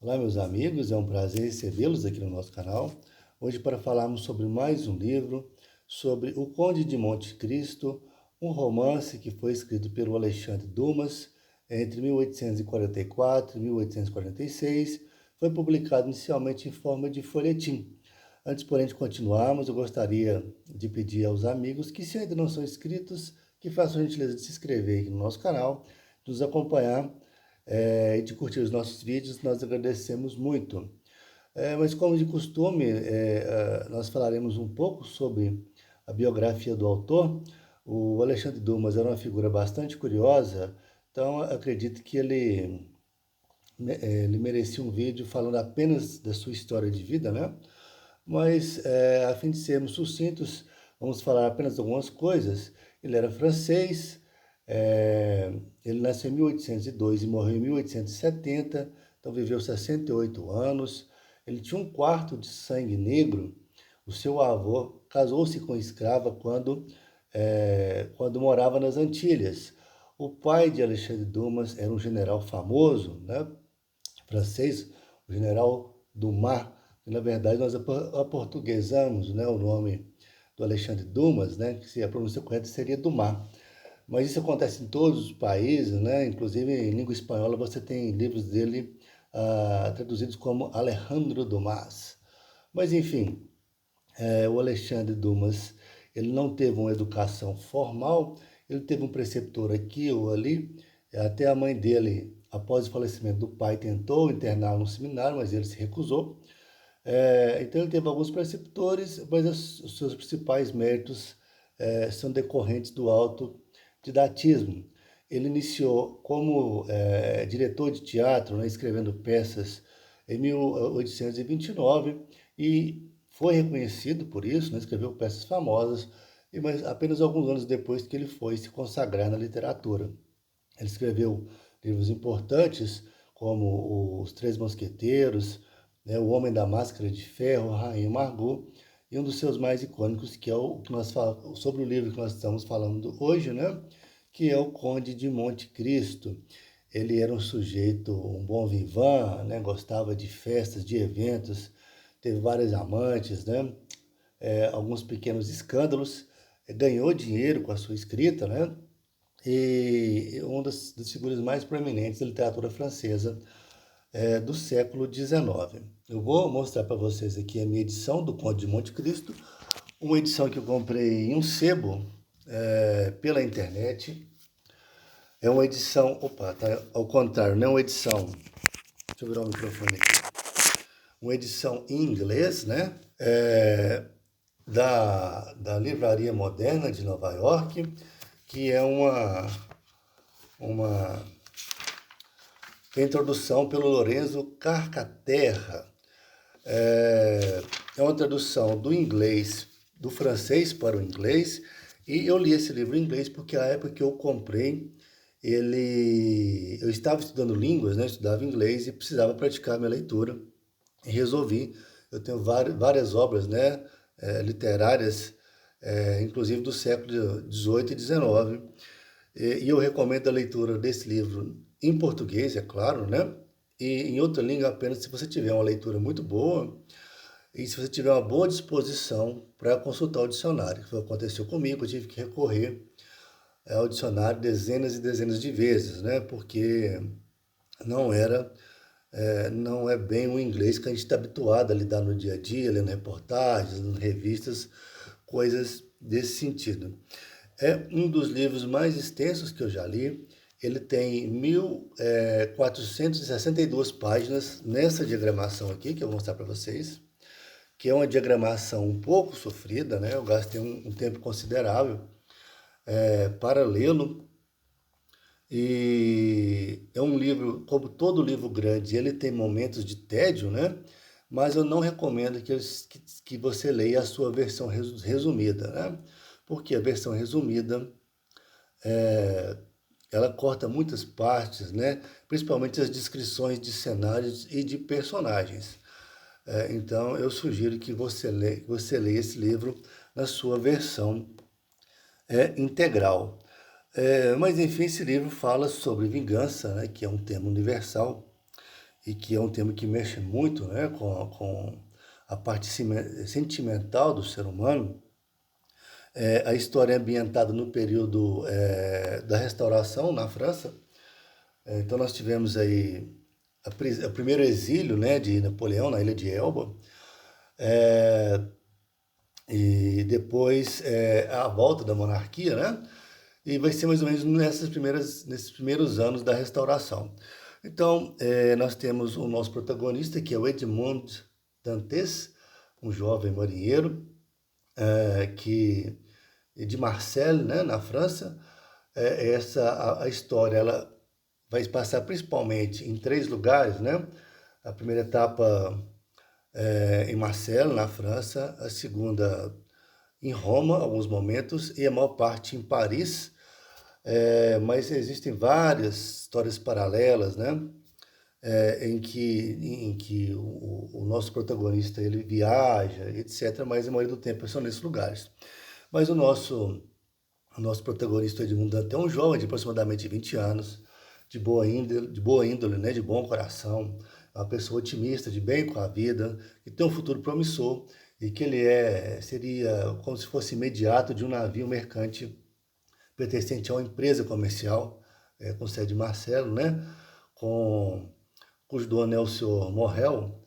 Olá, meus amigos, é um prazer recebê-los aqui no nosso canal. Hoje, para falarmos sobre mais um livro, sobre O Conde de Monte Cristo, um romance que foi escrito pelo Alexandre Dumas entre 1844 e 1846. Foi publicado inicialmente em forma de folhetim. Antes, porém, de continuarmos, eu gostaria de pedir aos amigos que, se ainda não são inscritos, que façam a gentileza de se inscrever aqui no nosso canal, de nos acompanhar e de curtir os nossos vídeos, nós agradecemos muito. Mas como de costume, nós falaremos um pouco sobre a biografia do autor. O Alexandre Dumas era uma figura bastante curiosa, então acredito que ele merecia um vídeo falando apenas da sua história de vida, né? Mas, a fim de sermos sucintos, vamos falar apenas algumas coisas. Ele era francês, ele nasceu em 1802 e morreu em 1870, então viveu 68 anos. Ele tinha um quarto de sangue negro. O seu avô casou-se com escrava quando morava nas Antilhas. O pai de Alexandre Dumas era um general famoso, né, francês, o general Dumas, que na verdade nós aportuguesamos, né, o nome do Alexandre Dumas, né, que se a pronúncia correta seria Dumas. Mas isso acontece em todos os países, né? Inclusive em língua espanhola você tem livros dele traduzidos como Alejandro Dumas. Mas enfim, o Alexandre Dumas, ele não teve uma educação formal, ele teve um preceptor aqui ou ali, até a mãe dele, após o falecimento do pai, tentou interná-lo no seminário, mas ele se recusou. Então ele teve alguns preceptores, mas os seus principais méritos são decorrentes do autodidatismo. Ele iniciou como diretor de teatro, né, escrevendo peças em 1829 e foi reconhecido por isso, né, escreveu peças famosas, mas apenas alguns anos depois que ele foi se consagrar na literatura. Ele escreveu livros importantes como Os Três Mosqueteiros, né, O Homem da Máscara de Ferro, Rainha Margot, e um dos seus mais icônicos, que é o que nós falamos, sobre o livro que nós estamos falando hoje, né, que é O Conde de Monte Cristo. Ele era um sujeito, um bom vivant, né, gostava de festas, de eventos, teve várias amantes, né, alguns pequenos escândalos, ganhou dinheiro com a sua escrita, né, e uma das figuras mais proeminentes da literatura francesa do século XIX. Eu vou mostrar para vocês aqui a minha edição do Conde de Monte Cristo, uma edição que eu comprei em um sebo pela internet. É uma edição, opa, tá ao contrário, não é uma edição, deixa eu virar o microfone aqui, uma edição em inglês, né, da Livraria Moderna de Nova York, que é uma introdução pelo Lorenzo Carcaterra. É uma tradução do inglês, do francês para o inglês, e eu li esse livro em inglês porque a época que eu comprei, eu estava estudando línguas, né? Eu estudava inglês e precisava praticar minha leitura, e resolvi. Eu tenho várias obras, né, literárias, inclusive do século XVIII e XIX, e eu recomendo a leitura desse livro em português, é claro, né? E em outra língua apenas se você tiver uma leitura muito boa e se você tiver uma boa disposição para consultar o dicionário. Foi o que aconteceu comigo, eu tive que recorrer ao dicionário dezenas e dezenas de vezes, né? Porque não era, não é bem o inglês que a gente está habituado a lidar no dia a dia, lendo reportagens, lendo revistas, coisas desse sentido. É um dos livros mais extensos que eu já li. Ele tem 1.462 páginas nessa diagramação aqui, que eu vou mostrar para vocês, que é uma diagramação um pouco sofrida, né? Eu gastei um tempo considerável para lê-lo. E é um livro, como todo livro grande, ele tem momentos de tédio, né? Mas eu não recomendo que você leia a sua versão resumida, né? Porque a versão resumida ela corta muitas partes, né? Principalmente as descrições de cenários e de personagens. Então, eu sugiro que você leia esse livro na sua versão integral. Mas, enfim, esse livro fala sobre vingança, né? Que é um tema universal. e que é um tema que mexe muito, né, com a parte sentimental do ser humano. A história é ambientada no período da Restauração na França. Então nós tivemos aí o primeiro exílio, né, de Napoleão na ilha de Elba, é, e depois a volta da monarquia, né? E vai ser mais ou menos nesses primeiros anos da Restauração. Então, nós temos o nosso protagonista, que é o Edmond Dantes, um jovem marinheiro, que de Marseille, né, na França. A história ela vai passar principalmente em 3 lugares, né? A primeira etapa em Marseille, na França, a segunda em Roma, alguns momentos, e a maior parte em Paris. Mas existem várias histórias paralelas, né? Em que o nosso protagonista ele viaja, etc., mas a maioria do tempo são nesses lugares. Mas o nosso protagonista Edmundo Dantès é um jovem de aproximadamente 20 anos, de boa índole, né, de bom coração, uma pessoa otimista, de bem com a vida, que tem um futuro promissor e que ele seria como se fosse imediato de um navio mercante pertencente a uma empresa comercial, com sede em Marcelo, né, cujo dono é o senhor Morrel.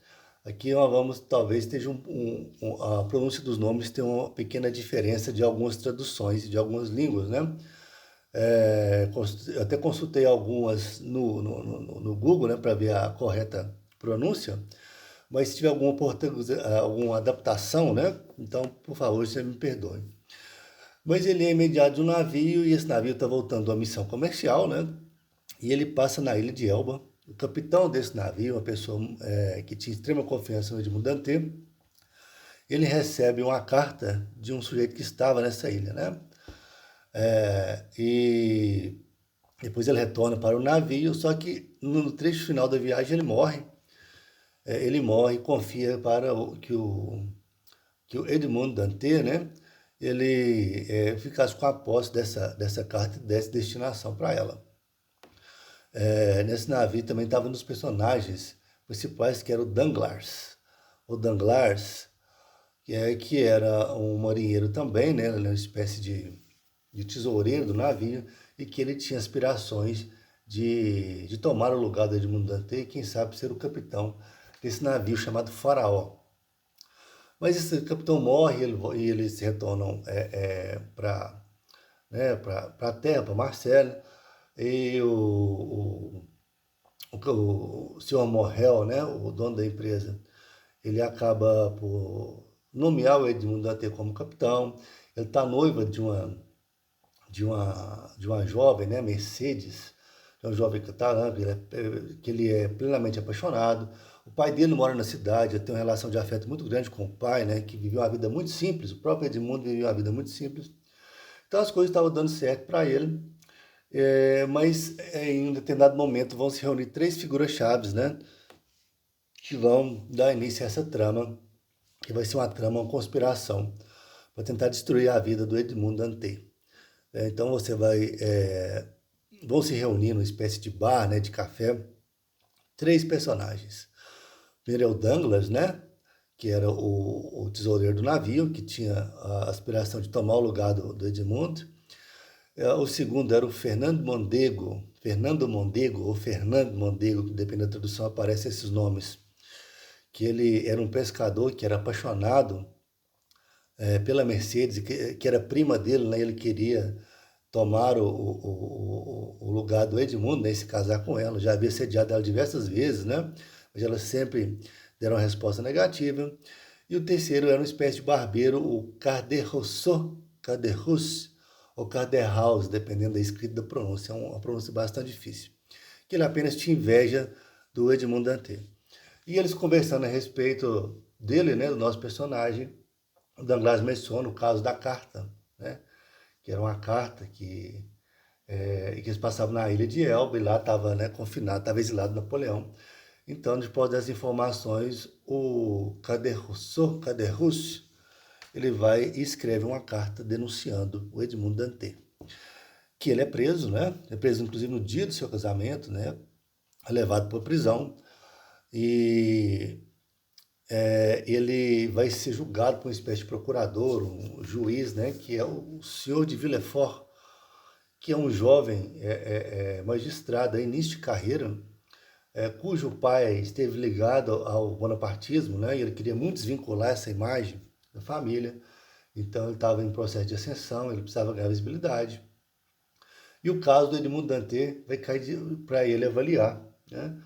Aqui nós vamos, talvez esteja a pronúncia dos nomes tem uma pequena diferença de algumas traduções de algumas línguas, né? Eu até consultei algumas no Google, né, para ver a correta pronúncia, mas se tiver alguma adaptação, né, então, por favor, você me perdoe. Mas ele é imediato de um navio e esse navio está voltando a uma missão comercial, né? E ele passa na ilha de Elba. O capitão desse navio, uma pessoa que tinha extrema confiança no Edmundo Dantès, ele recebe uma carta de um sujeito que estava nessa ilha, né? E depois ele retorna para o navio, só que no trecho final da viagem ele morre. Ele morre e confia que o Edmundo Dantès, né? Ele ficasse com a posse dessa carta e desse destinação para ela. Nesse navio também estavam um dos personagens principais, que era o Danglars. O Danglars, que era um marinheiro também, né? Ele era uma espécie de tesoureiro do navio e que ele tinha aspirações de tomar o lugar do Edmundo Dantès e, quem sabe, ser o capitão desse navio chamado Faraó. Mas esse capitão morre e eles retornam para a terra, para Marseille, e o senhor Morrel, né, o dono da empresa, ele acaba por nomear o Edmundo Dantès como capitão. Ele está noiva de uma jovem, né, Mercedes, é um jovem catalã, que ele é plenamente apaixonado. O pai dele mora na cidade, ele tem uma relação de afeto muito grande com o pai, né, que viveu uma vida muito simples. O próprio Edmundo viveu uma vida muito simples. Então as coisas estavam dando certo para ele, mas em um determinado momento vão se reunir 3 figuras chaves, né, que vão dar início a essa trama, que vai ser uma trama, uma conspiração, para tentar destruir a vida do Edmundo Dantès. Então vão se reunir numa espécie de bar, né, de café, 3 personagens. Primeiro é o Danglars, né, que era o tesoureiro do navio, que tinha a aspiração de tomar o lugar do Edmundo. O segundo era o Fernando Mondego, ou Fernando Mondego, dependendo da tradução, aparecem esses nomes, que ele era um pescador que era apaixonado pela Mercedes, que era prima dele, né? Ele queria tomar o lugar do Edmundo, né? E se casar com ela. Já havia sediado ela diversas vezes, né? Mas elas sempre deram uma resposta negativa. E o terceiro era uma espécie de barbeiro, o Caderrousse, ou Caderhaus, dependendo da escrita da pronúncia. É uma pronúncia bastante difícil. Que ele apenas tinha inveja do Edmundo Dantès. E eles conversando a respeito dele, né, do nosso personagem, o Danglars menciona o caso da carta, né, que era uma carta que eles passavam na ilha de Elba e lá estava, né, confinado, estava exilado Napoleão. Então, depois das informações, o Caderrousse, ele vai e escreve uma carta denunciando o Edmundo Dantès, que ele é preso, né, é preso inclusive no dia do seu casamento, né, é levado para a prisão. e ele vai ser julgado por uma espécie de procurador, um juiz, né, que é o senhor de Villefort, que é um jovem magistrado, início de carreira, cujo pai esteve ligado ao bonapartismo, né, e ele queria muito desvincular essa imagem da família, então ele estava em processo de ascensão, ele precisava ganhar visibilidade. E o caso do Edmundo Dantet vai cair para ele avaliar, né?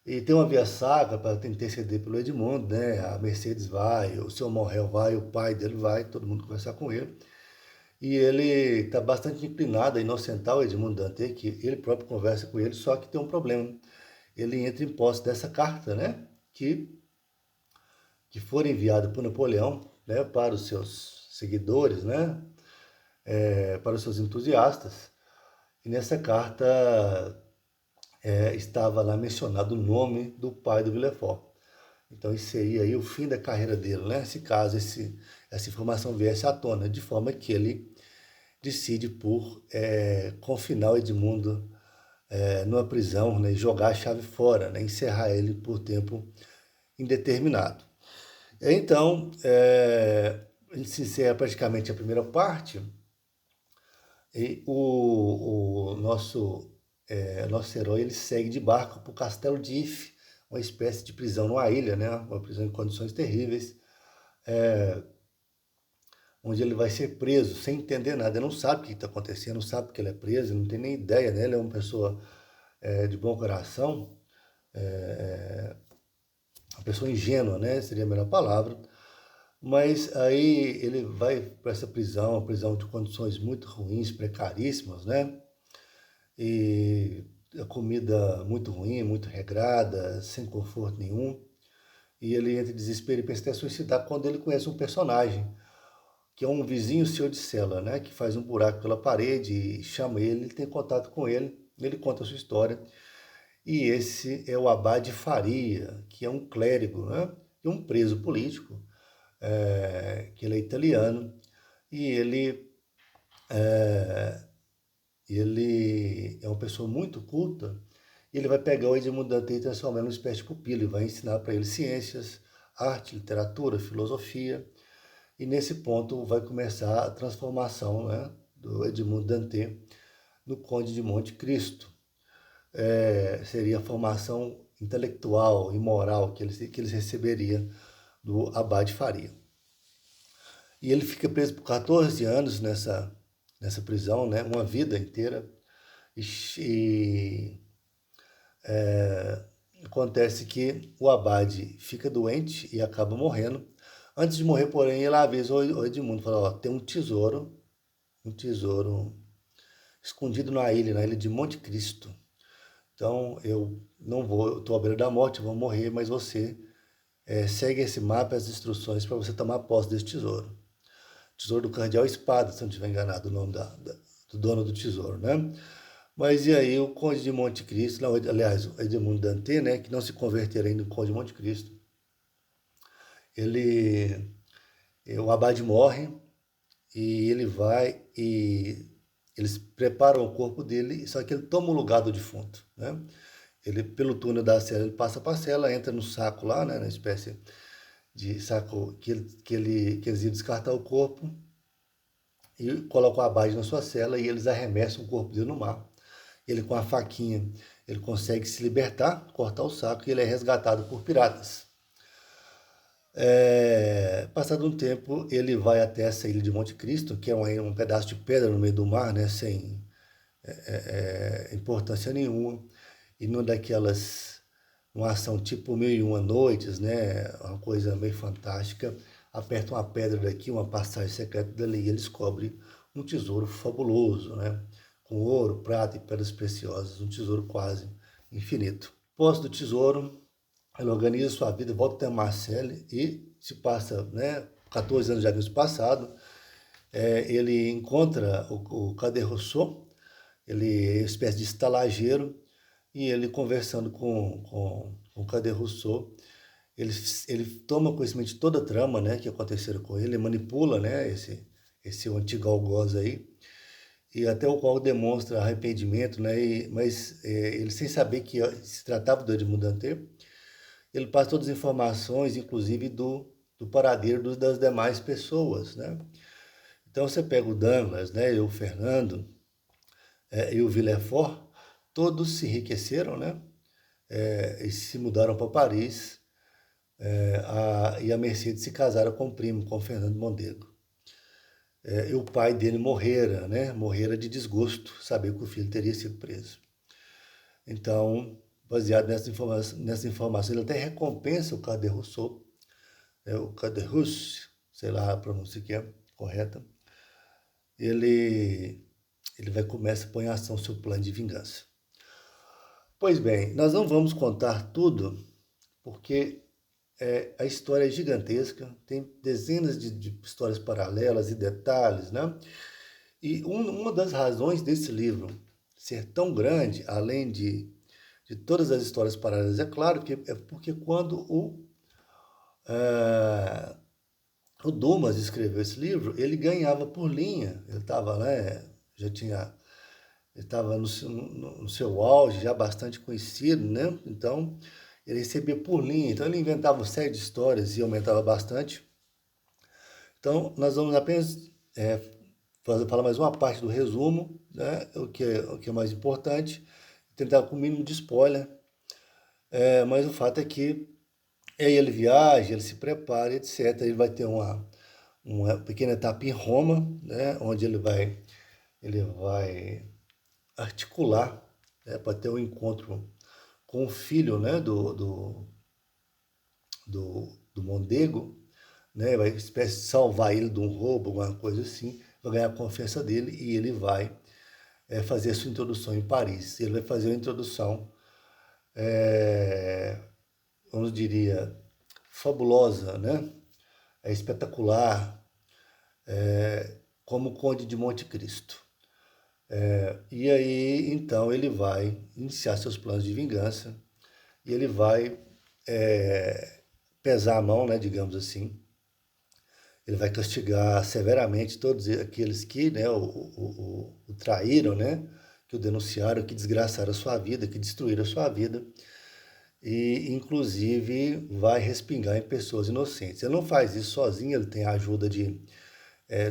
E tem uma via sacra para interceder pelo Edmundo, né? A Mercedes vai, o seu Morrel vai, o pai dele vai, todo mundo conversar com ele. E ele está bastante inclinado a inocentar o Edmundo Dantet, que ele próprio conversa com ele, só que tem um problema. Ele entra em posse dessa carta, né? Que foi enviada por Napoleão, né? Para os seus seguidores, né? Para os seus entusiastas. E nessa carta estava lá mencionado o nome do pai do Villefort. Então isso seria aí o fim da carreira dele, né? Se caso essa informação viesse à tona, de forma que ele decide por confinar o Edmundo numa prisão, né? E jogar a chave fora, né? Encerrar ele por tempo indeterminado. Então, a gente se encerra praticamente a primeira parte, e o nosso herói ele segue de barco para o Castelo de If, uma espécie de prisão numa ilha, né? Uma prisão em condições terríveis, onde ele vai ser preso sem entender nada. Ele não sabe o que está acontecendo, não sabe porque ele é preso, ele não tem nem ideia, né? Ele é uma pessoa de bom coração, uma pessoa ingênua, né? Seria a melhor palavra. Mas aí ele vai para essa prisão, uma prisão de condições muito ruins, precaríssimas, né? E a comida muito ruim, muito regrada, sem conforto nenhum. E ele entra em desespero e pensa até suicidar quando ele conhece um personagem, que é um vizinho seu de cela, né? Que faz um buraco pela parede e chama ele tem contato com ele conta a sua história. E esse é o Abade Faria, que é um clérigo, né? E um preso político, que ele é italiano, e ele é uma pessoa muito culta, e ele vai pegar o Edmundo Dantet e transformar ele numa espécie de pupilo, e vai ensinar para ele ciências, arte, literatura, filosofia, e nesse ponto vai começar a transformação, né, do Edmundo Dantet no Conde de Monte Cristo. Seria a formação intelectual e moral que eles receberiam do Abade Faria. E ele fica preso por 14 anos nessa prisão, né? Uma vida inteira. E acontece que o Abade fica doente e acaba morrendo. Antes de morrer, porém, ele avisa o Edmundo, fala, ó, tem um tesouro escondido na ilha de Monte Cristo. Então, eu não vou, eu estou à beira da morte, eu vou morrer, mas você segue esse mapa e as instruções para você tomar posse desse tesouro. Tesouro do Cardeal Espada, se não estiver enganado o nome do dono do tesouro, né? Mas e aí o Conde de Monte Cristo, não, aliás, o Edmundo Dantet, né, que não se converterá ainda no Conde de Monte Cristo, o Abade morre e ele vai e eles preparam o corpo dele, só que ele toma o lugar do defunto, né? Ele, pelo túnel da cela, ele passa para a cela, entra no saco lá, né, na espécie de saco que eles iam descartar o corpo, e colocam o Abade na sua cela e eles arremessam o corpo dele no mar. Ele com a faquinha, ele consegue se libertar, cortar o saco e ele é resgatado por piratas. Passado um tempo, ele vai até essa ilha de Monte Cristo, que é um pedaço de pedra no meio do mar, né, sem importância nenhuma, e uma ação tipo 1001 noites, né, uma coisa meio fantástica, aperta uma pedra daqui, uma passagem secreta dali, e ele descobre um tesouro fabuloso, né, com ouro, prata e pedras preciosas, um tesouro quase infinito. Posse do tesouro, ele organiza sua vida, volta até Marseille e se passa, né, 14 anos já no passado, ele encontra o Cadet Rousseau, ele é uma espécie de estalageiro, e ele conversando com o Cadet Rousseau, ele toma conhecimento de toda a trama, né, que aconteceram com ele manipula, né, esse antigo algoz aí, e até o qual demonstra arrependimento, né, mas ele sem saber que se tratava do Edmundo Dantet, ele passa todas as informações, inclusive do paradeiro das demais pessoas, né? Então você pega o Douglas, né, e o Fernando, e o Villefort, todos se enriqueceram, né? E se mudaram para Paris, e a Mercedes se casaram com o primo, com o Fernando Mondego. E o pai dele morrera, né? Morrera de desgosto, saber que o filho teria sido preso. Então, baseado nessa informação, ele até recompensa o Cadet-Rousseau, o Cadet-Rousse, sei lá a pronúncia que é correta. Ele começa a pôr em ação seu plano de vingança. Pois bem, nós não vamos contar tudo, porque a história é gigantesca, tem dezenas de histórias paralelas e detalhes, né? E uma das razões desse livro ser tão grande, além de todas as histórias paralelas, é claro que é porque quando o Dumas escreveu esse livro, ele ganhava por linha, ele estava, né, ele estava no seu auge, já bastante conhecido, né? Então, ele recebia por linha, então ele inventava uma série de histórias e aumentava bastante. Então, nós vamos apenas falar mais uma parte do resumo, né? O que é mais importante, tentar com o mínimo de spoiler, mas o fato é que aí ele viaja, ele se prepara, etc. Ele vai ter uma pequena etapa em Roma, né? Onde ele vai articular, né? Para ter um encontro com o filho, né? do Mondego, né? Vai espécie de salvar ele de um roubo, alguma coisa assim, vai ganhar a confiança dele e ele vai fazer a sua introdução em Paris. Ele vai fazer uma introdução, vamos diria, fabulosa, né? Espetacular, como Conde de Monte Cristo. E aí, então, ele vai iniciar seus planos de vingança e ele vai pesar a mão, né, digamos assim. Ele vai castigar severamente todos aqueles que, né, o traíram, né, que o denunciaram, que desgraçaram a sua vida, que destruíram a sua vida. E, inclusive, vai respingar em pessoas inocentes. Ele não faz isso sozinho, ele tem a ajuda de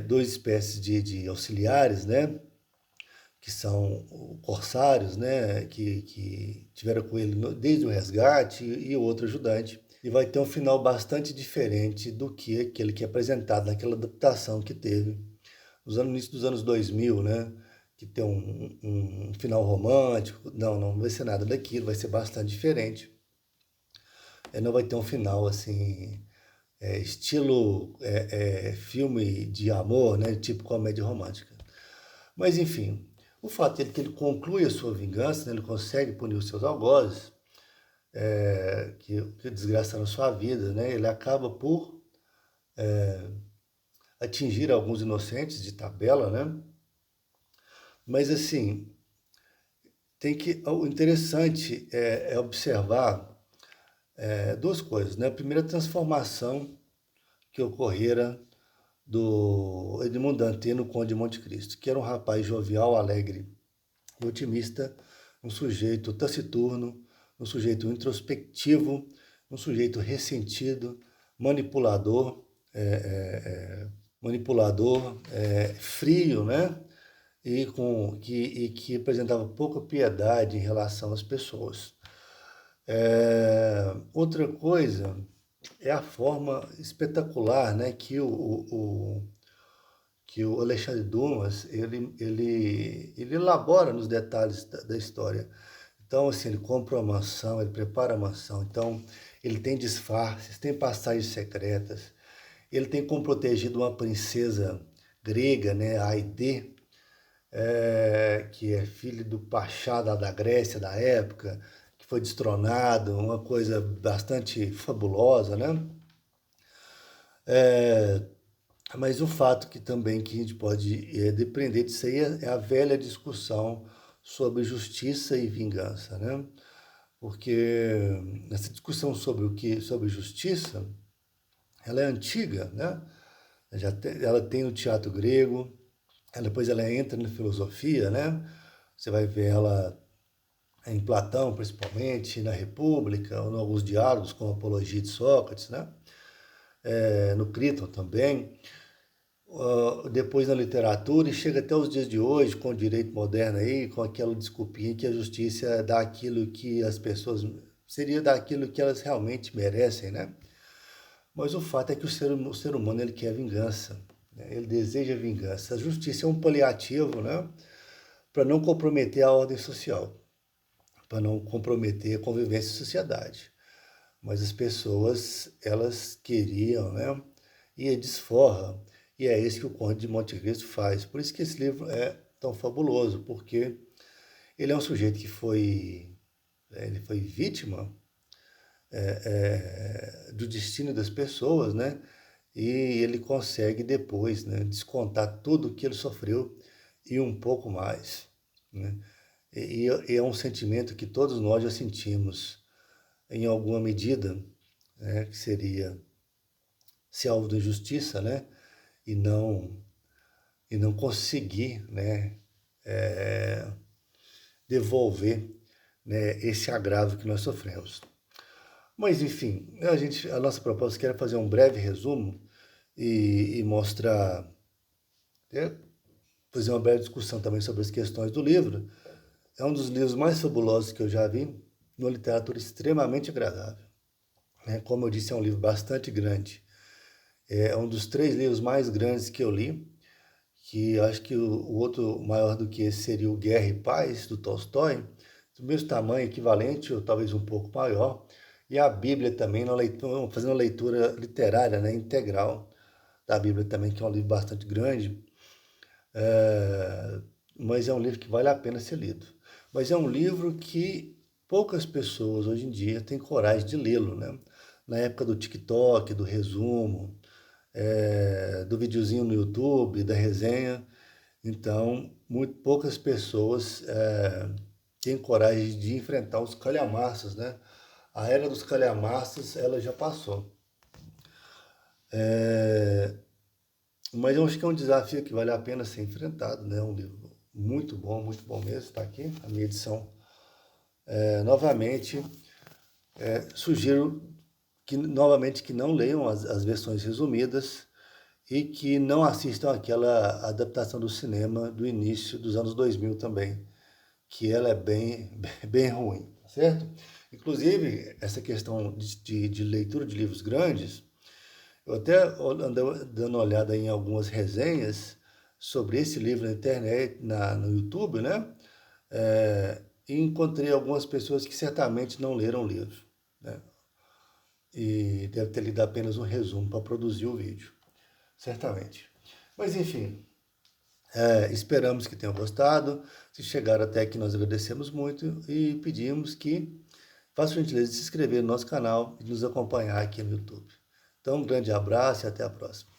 duas espécies de auxiliares, né, que são corsários, né, que tiveram com ele desde o resgate, e outro ajudante. E vai ter um final bastante diferente do que aquele que é apresentado naquela adaptação que teve no início dos anos 2000, né, que tem um final romântico. Não vai ser nada daquilo, vai ser bastante diferente. Não vai ter um final assim, estilo filme de amor, né, tipo comédia romântica. Mas enfim, o fato é que ele conclui a sua vingança, né, ele consegue punir os seus algozes, que desgraçaram sua vida, né, ele acaba por atingir alguns inocentes de tabela, né? Mas assim, o interessante é observar duas coisas, né? A primeira, transformação que ocorrera do Edmond Dantès no Conde de Monte Cristo, que era um rapaz jovial, alegre e otimista, um sujeito taciturno, um sujeito introspectivo, um sujeito ressentido, manipulador, frio, né? Que apresentava pouca piedade em relação às pessoas. Outra coisa é a forma espetacular, né, que o Alexandre Dumas ele elabora nos detalhes da história. Então, assim, ele compra uma mansão, ele prepara a mansão, então ele tem disfarces, tem passagens secretas, ele tem como protegido uma princesa grega, né, Aide, que é filho do Pachá da Grécia da época, que foi destronado, uma coisa bastante fabulosa, né? Mas o fato que também que a gente pode depender disso aí é a velha discussão sobre justiça e vingança, né? Porque essa discussão sobre justiça, ela é antiga, né? Ela tem no teatro grego, depois ela entra na filosofia, né? Você vai ver ela em Platão, principalmente, na República, ou em alguns diálogos, como a Apologia de Sócrates, né? No Criton também. Depois na literatura, e chega até os dias de hoje, com o direito moderno aí, com aquela desculpinha que a justiça é dá aquilo que as pessoas... seria dar aquilo que elas realmente merecem, né? Mas o fato é que o ser humano ele quer vingança, né? Ele deseja vingança. A justiça é um paliativo, né? Para não comprometer a ordem social, para não comprometer a convivência em sociedade. Mas as pessoas, elas queriam, né? E a desforra. E é isso que o Conde de Monte Cristo faz. Por isso que esse livro é tão fabuloso, porque ele é um sujeito que ele foi vítima do destino das pessoas, né? E ele consegue depois, né, descontar tudo o que ele sofreu e um pouco mais, né? E é um sentimento que todos nós já sentimos em alguma medida, né, que seria ser alvo da injustiça, né? E não e não conseguir, né, devolver, né, esse agravo que nós sofremos. Mas enfim, a nossa proposta aqui era fazer um breve resumo e mostrar, né, fazer uma breve discussão também sobre as questões do livro. É um dos livros mais fabulosos que eu já vi, uma literatura extremamente agradável, né? Como eu disse, é um livro bastante grande. É um dos 3 livros mais grandes que eu li, que acho que o outro maior do que esse seria o Guerra e Paz, do Tolstói, do mesmo tamanho, equivalente, ou talvez um pouco maior, e a Bíblia também, fazendo uma leitura literária, né, integral da Bíblia também, que é um livro bastante grande, mas é um livro que vale a pena ser lido. Mas é um livro que poucas pessoas hoje em dia têm coragem de lê-lo, né? Na época do TikTok, do resumo, do videozinho no YouTube, da resenha. Então, muito poucas pessoas têm coragem de enfrentar os calhamaços, né? A era dos calhamaços, ela já passou. Mas eu acho que é um desafio que vale a pena ser enfrentado, né? Um livro muito bom mesmo, está aqui, a minha edição. Novamente, sugiro novamente que não leiam as versões resumidas e que não assistam aquela adaptação do cinema do início dos anos 2000 também, que ela é bem ruim, tá certo? Inclusive, essa questão de leitura de livros grandes, eu até andei dando uma olhada em algumas resenhas sobre esse livro na internet, no YouTube, né? E encontrei algumas pessoas que certamente não leram o livro, né? E deve ter lido apenas um resumo para produzir o vídeo, certamente. Mas enfim, esperamos que tenham gostado. Se chegaram até aqui, nós agradecemos muito e pedimos que façam a gentileza de se inscrever no nosso canal e nos acompanhar aqui no YouTube. Então, um grande abraço e até a próxima.